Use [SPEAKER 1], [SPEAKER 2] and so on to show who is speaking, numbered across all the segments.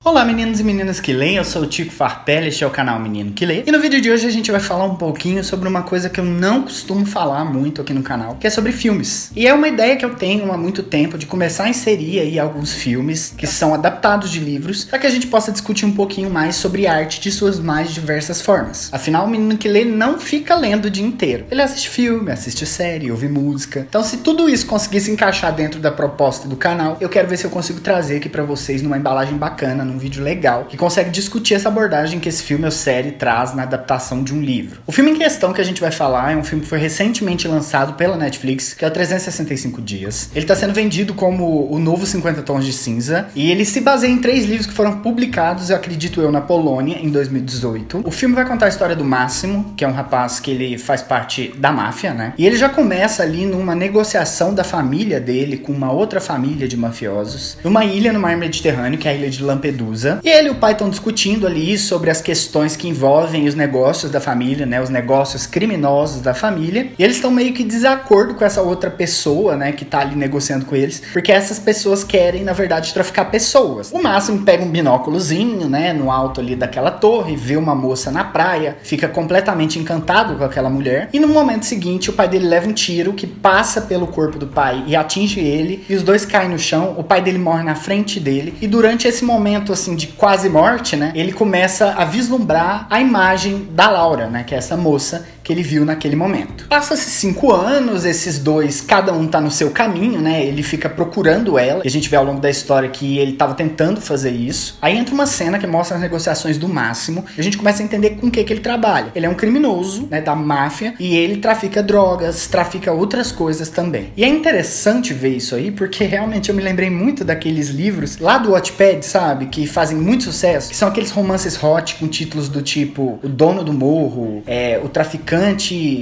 [SPEAKER 1] Olá meninos e meninas que leem, eu sou o Tico Farpelli, este é o canal Menino que Lê. E no vídeo de hoje a gente vai falar um pouquinho sobre uma coisa que eu não costumo falar muito aqui no canal, que é sobre filmes. E é uma ideia que eu tenho há muito tempo de começar a inserir aí alguns filmes que são adaptados de livros, para que a gente possa discutir um pouquinho mais sobre arte de suas mais diversas formas. Afinal, o Menino que Lê não fica lendo o dia inteiro. Ele assiste filme, assiste série, ouve música. Então se tudo isso conseguir se encaixar dentro da proposta do canal, eu quero ver se eu consigo trazer aqui para vocês numa embalagem bacana, um vídeo legal, que consegue discutir essa abordagem que esse filme ou série traz na adaptação de um livro. O filme em questão que a gente vai falar é um filme que foi recentemente lançado pela Netflix, que é o 365 Dias. Ele está sendo vendido como o novo 50 Tons de Cinza, e ele se baseia em 3 livros que foram publicados, eu acredito eu, na Polônia, em 2018. O filme vai contar a história do Máximo, que é um rapaz que ele faz parte da máfia, né? E ele já começa ali numa negociação da família dele com uma outra família de mafiosos, numa ilha no mar Mediterrâneo, que é a ilha de Lampedusa. E ele e o pai estão discutindo ali sobre as questões que envolvem os negócios da família, né? Os negócios criminosos da família. E eles estão meio que em desacordo com essa outra pessoa, né? Que tá ali negociando com eles. Porque essas pessoas querem, na verdade, traficar pessoas. O Máximo pega um binóculozinho, né? No alto ali daquela torre, vê uma moça na praia, fica completamente encantado com aquela mulher. E no momento seguinte, o pai dele leva um tiro que passa pelo corpo do pai e atinge ele. E os dois caem no chão. O pai dele morre na frente dele. E durante esse momento, assim, de quase morte, né, ele começa a vislumbrar a imagem da Laura, né, que é essa moça que ele viu naquele momento. Passa-se 5 anos, esses dois, cada um tá no seu caminho, né, ele fica procurando ela, e a gente vê ao longo da história que ele tava tentando fazer isso. Aí entra uma cena que mostra as negociações do Máximo, e a gente começa a entender com o que ele trabalha. Ele é um criminoso, né, da máfia, e ele trafica drogas, trafica outras coisas também. E é interessante ver isso aí, porque realmente eu me lembrei muito daqueles livros lá do Wattpad, sabe, que fazem muito sucesso, que são aqueles romances hot com títulos do tipo O Dono do Morro, O Traficante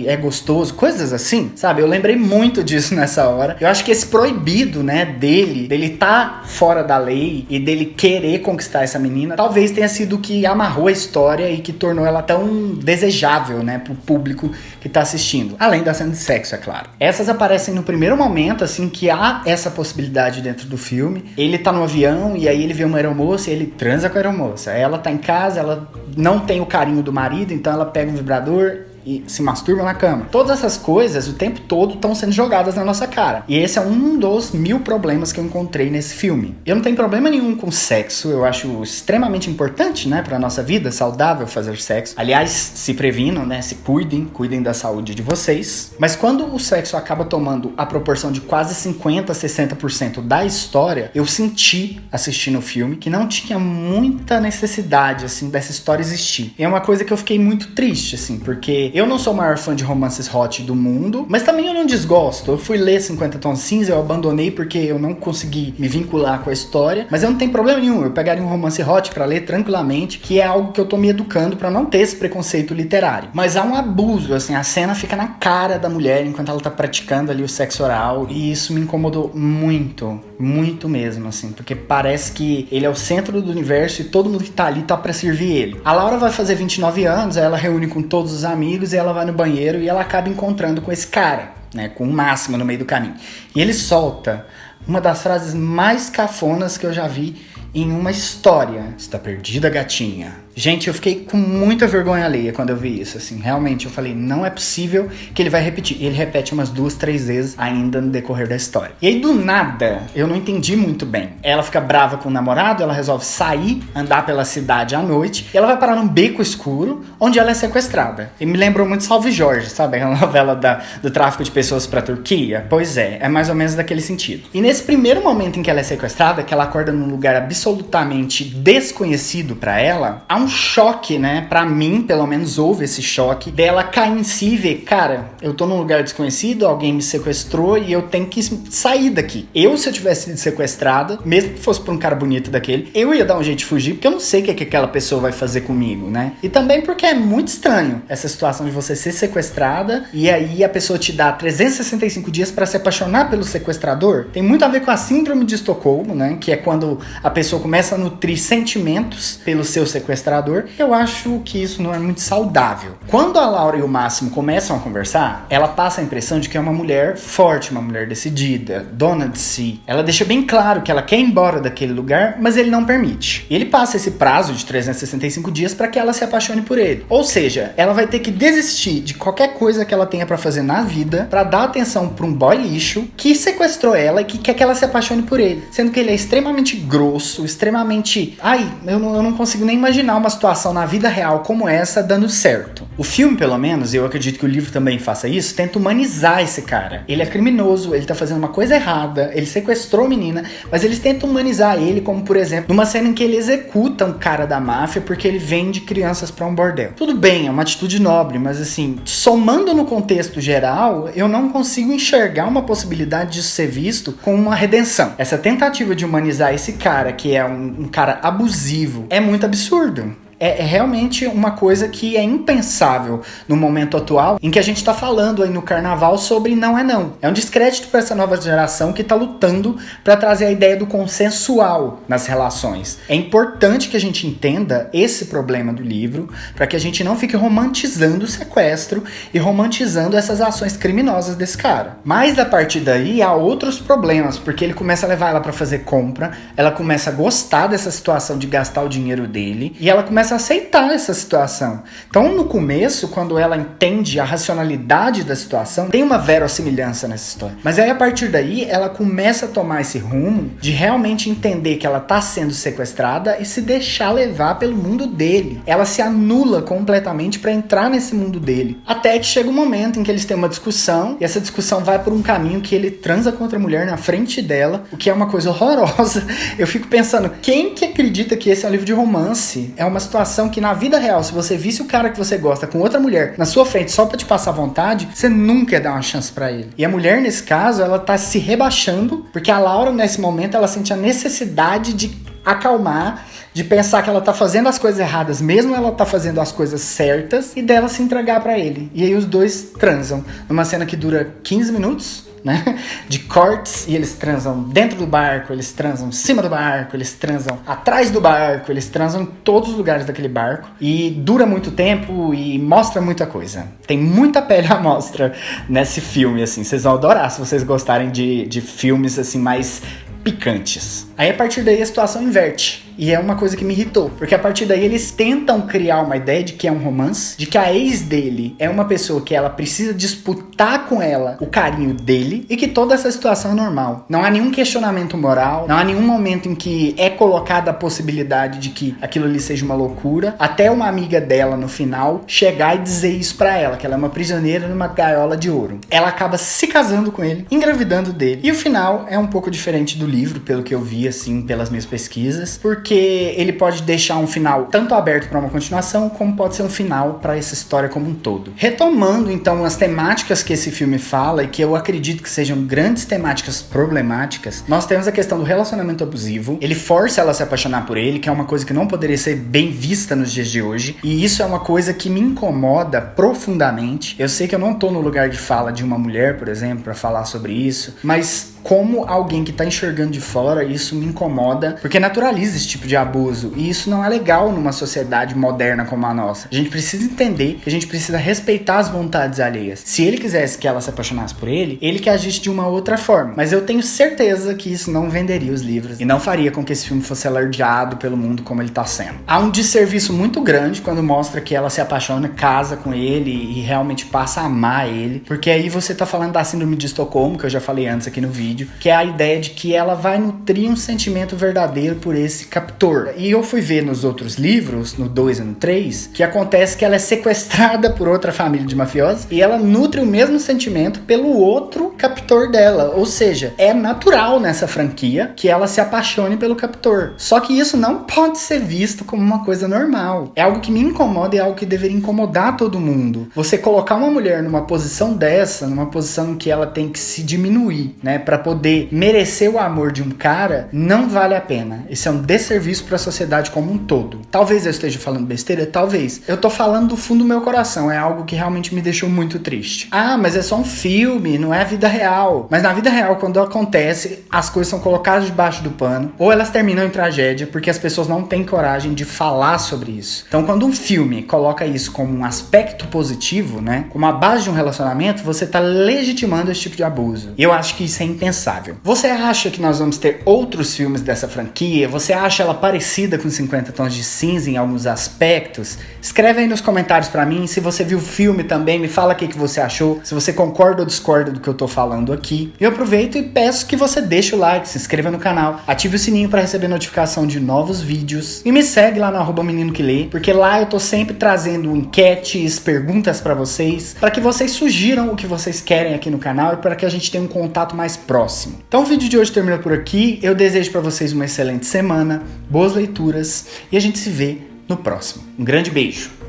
[SPEAKER 1] é Gostoso, coisas assim, sabe? Eu lembrei muito disso nessa hora. Eu acho que esse proibido, né, dele tá fora da lei e dele querer conquistar essa menina, talvez tenha sido o que amarrou a história e que tornou ela tão desejável, né, pro público que tá assistindo. Além da cena de sexo, é claro. Essas aparecem no primeiro momento, assim, que há essa possibilidade dentro do filme. Ele tá no avião e aí ele vê uma aeromoça e ele transa com a aeromoça. Ela tá em casa, ela não tem o carinho do marido, então ela pega um vibrador e se masturba na cama. Todas essas coisas o tempo todo estão sendo jogadas na nossa cara. E esse é um dos 1000 problemas que eu encontrei nesse filme. Eu não tenho problema nenhum com sexo, eu acho extremamente importante, né, pra nossa vida, saudável fazer sexo. Aliás, se previnam, né, se cuidem da saúde de vocês. Mas quando o sexo acaba tomando a proporção de quase 50, 60% da história, eu senti, assistindo o filme, que não tinha muita necessidade, assim, dessa história existir. E é uma coisa que eu fiquei muito triste, assim, porque eu não sou o maior fã de romances hot do mundo, mas também eu não desgosto. Eu fui ler 50 Tons de Cinza, eu abandonei porque eu não consegui me vincular com a história, mas eu não tenho problema nenhum, eu pegaria um romance hot pra ler tranquilamente, que é algo que eu tô me educando pra não ter esse preconceito literário. Mas há um abuso, assim, a cena fica na cara da mulher enquanto ela tá praticando ali o sexo oral, e isso me incomodou muito, muito mesmo, assim, porque parece que ele é o centro do universo e todo mundo que tá ali tá pra servir ele. A Laura vai fazer 29 anos, aí ela reúne com todos os amigos e ela vai no banheiro e ela acaba encontrando com esse cara, né, com o Máximo no meio do caminho. E ele solta uma das frases mais cafonas que eu já vi em uma história. Está perdida, gatinha. Gente, eu fiquei com muita vergonha alheia quando eu vi isso, assim, realmente, eu falei, não é possível que ele vai repetir. E ele repete umas 2, 3 vezes ainda no decorrer da história. E aí, do nada, eu não entendi muito bem. Ela fica brava com o namorado, ela resolve sair, andar pela cidade à noite, e ela vai parar num beco escuro, onde ela é sequestrada. E me lembrou muito Salve Jorge, sabe? Aquela novela do tráfico de pessoas pra Turquia. Pois é mais ou menos daquele sentido. E nesse primeiro momento em que ela é sequestrada, que ela acorda num lugar absolutamente desconhecido pra ela, há um choque, né? Pra mim, pelo menos, houve esse choque dela cair em si e ver, cara, eu tô num lugar desconhecido, alguém me sequestrou e eu tenho que sair daqui. Eu, se eu tivesse sido sequestrada, mesmo que fosse por um cara bonito daquele, eu ia dar um jeito de fugir, porque eu não sei o que aquela pessoa vai fazer comigo, né? E também porque é muito estranho essa situação de você ser sequestrada e aí a pessoa te dá 365 dias pra se apaixonar pelo sequestrador. Tem muito a ver com a síndrome de Estocolmo, né? Que é quando a pessoa começa a nutrir sentimentos pelo seu sequestrador, sequestrador. Eu acho que isso não é muito saudável. Quando a Laura e o Máximo começam a conversar, ela passa a impressão de que é uma mulher forte, uma mulher decidida, dona de si. Ela deixa bem claro que ela quer ir embora daquele lugar, mas ele não permite. E ele passa esse prazo de 365 dias para que ela se apaixone por ele. Ou seja, ela vai ter que desistir de qualquer coisa que ela tenha para fazer na vida para dar atenção para um boy lixo que sequestrou ela e que quer que ela se apaixone por ele. Sendo que ele é extremamente grosso, extremamente... eu não consigo nem imaginar uma situação na vida real como essa dando certo. O filme, pelo menos, eu acredito que o livro também faça isso, tenta humanizar esse cara. Ele é criminoso, ele tá fazendo uma coisa errada, ele sequestrou a menina, mas eles tentam humanizar ele, como por exemplo, numa cena em que ele executa um cara da máfia porque ele vende crianças pra um bordel. Tudo bem, é uma atitude nobre, mas assim, somando no contexto geral, eu não consigo enxergar uma possibilidade disso ser visto como uma redenção. Essa tentativa de humanizar esse cara, que é um cara abusivo, é muito absurdo. É realmente uma coisa que é impensável no momento atual, em que a gente tá falando aí no carnaval sobre não é não. É um descrédito para essa nova geração que tá lutando para trazer a ideia do consensual nas relações. É importante que a gente entenda esse problema do livro, para que a gente não fique romantizando o sequestro e romantizando essas ações criminosas desse cara. Mas a partir daí há outros problemas, porque ele começa a levar ela para fazer compra, ela começa a gostar dessa situação de gastar o dinheiro dele, e ela começa a aceitar essa situação. Então, no começo, quando ela entende a racionalidade da situação, tem uma verossimilhança nessa história. Mas aí, a partir daí, ela começa a tomar esse rumo de realmente entender que ela tá sendo sequestrada e se deixar levar pelo mundo dele. Ela se anula completamente para entrar nesse mundo dele. Até que chega um momento em que eles têm uma discussão, e essa discussão vai por um caminho que ele transa com outra mulher na frente dela, o que é uma coisa horrorosa. Eu fico pensando, quem que acredita que esse é um livro de romance? É uma situação que na vida real, se você visse o cara que você gosta com outra mulher na sua frente só pra te passar vontade, você nunca ia dar uma chance pra ele. E a mulher, nesse caso, ela tá se rebaixando, porque a Laura, nesse momento, ela sente a necessidade de acalmar, de pensar que ela tá fazendo as coisas erradas, mesmo ela tá fazendo as coisas certas, e dela se entregar pra ele. E aí os dois transam, numa cena que dura 15 minutos, né? De cortes, e eles transam dentro do barco, eles transam em cima do barco, eles transam atrás do barco, eles transam em todos os lugares daquele barco, e dura muito tempo e mostra muita coisa. Tem muita pele à mostra nesse filme, assim. Vocês vão adorar se vocês gostarem de filmes assim mais picantes. Aí a partir daí a situação inverte. E é uma coisa que me irritou. Porque a partir daí eles tentam criar uma ideia de que é um romance, de que a ex dele é uma pessoa que ela precisa disputar com ela o carinho dele, e que toda essa situação é normal. Não há nenhum questionamento moral, não há nenhum momento em que é colocada a possibilidade de que aquilo ali seja uma loucura, até uma amiga dela no final chegar e dizer isso pra ela, que ela é uma prisioneira numa gaiola de ouro. Ela acaba se casando com ele, engravidando dele. E o final é um pouco diferente do livro, pelo que eu vi, assim, pelas minhas pesquisas, porque ele pode deixar um final tanto aberto para uma continuação, como pode ser um final para essa história como um todo. Retomando, então, as temáticas que esse filme fala, e que eu acredito que sejam grandes temáticas problemáticas, nós temos a questão do relacionamento abusivo. Ele força ela a se apaixonar por ele, que é uma coisa que não poderia ser bem vista nos dias de hoje, e isso é uma coisa que me incomoda profundamente. Eu sei que eu não tô no lugar de fala de uma mulher, por exemplo, para falar sobre isso, mas como alguém que tá enxergando de fora, isso me incomoda, porque naturaliza esse tipo de abuso, e isso não é legal numa sociedade moderna como a nossa. A gente precisa entender que a gente precisa respeitar as vontades alheias. Se ele quisesse que ela se apaixonasse por ele, ele que agisse de uma outra forma. Mas eu tenho certeza que isso não venderia os livros e não faria com que esse filme fosse alardeado pelo mundo como ele tá sendo. Há um desserviço muito grande quando mostra que ela se apaixona, casa com ele e realmente passa a amar ele, porque aí você tá falando da síndrome de Estocolmo, que eu já falei antes aqui no vídeo, que é a ideia de que ela vai nutrir um sentimento verdadeiro por esse captor. E eu fui ver nos outros livros, no 2 e no 3, que acontece que ela é sequestrada por outra família de mafiosos e ela nutre o mesmo sentimento pelo outro captor dela. Ou seja, é natural nessa franquia que ela se apaixone pelo captor. Só que isso não pode ser visto como uma coisa normal. É algo que me incomoda e é algo que deveria incomodar todo mundo. Você colocar uma mulher numa posição dessa, numa posição em que ela tem que se diminuir, né, para poder merecer o amor de um cara, não vale a pena. Isso é um desserviço para a sociedade como um todo. Talvez eu esteja falando besteira, talvez. Eu tô falando do fundo do meu coração, é algo que realmente me deixou muito triste. Ah, mas é só um filme, não é a vida real. Mas na vida real, quando acontece, as coisas são colocadas debaixo do pano, ou elas terminam em tragédia, porque as pessoas não têm coragem de falar sobre isso. Então, quando um filme coloca isso como um aspecto positivo, né, como a base de um relacionamento, você tá legitimando esse tipo de abuso. E eu acho que isso é impensável. Você acha que nós vamos ter outros filmes dessa franquia? Você acha ela parecida com 50 Tons de Cinza em alguns aspectos? Escreve aí nos comentários pra mim. Se você viu o filme também, me fala o que você achou. Se você concorda ou discorda do que eu tô falando aqui. Eu aproveito e peço que você deixe o like, se inscreva no canal, ative o sininho pra receber notificação de novos vídeos e me segue lá no @menino-que-lê, porque lá eu tô sempre trazendo enquetes, perguntas pra vocês, para que vocês sugiram o que vocês querem aqui no canal e para que a gente tenha um contato mais próximo. Então o vídeo de hoje termina por aqui. Eu desejo pra vocês uma excelente semana, boas leituras e a gente se vê no próximo. Um grande beijo!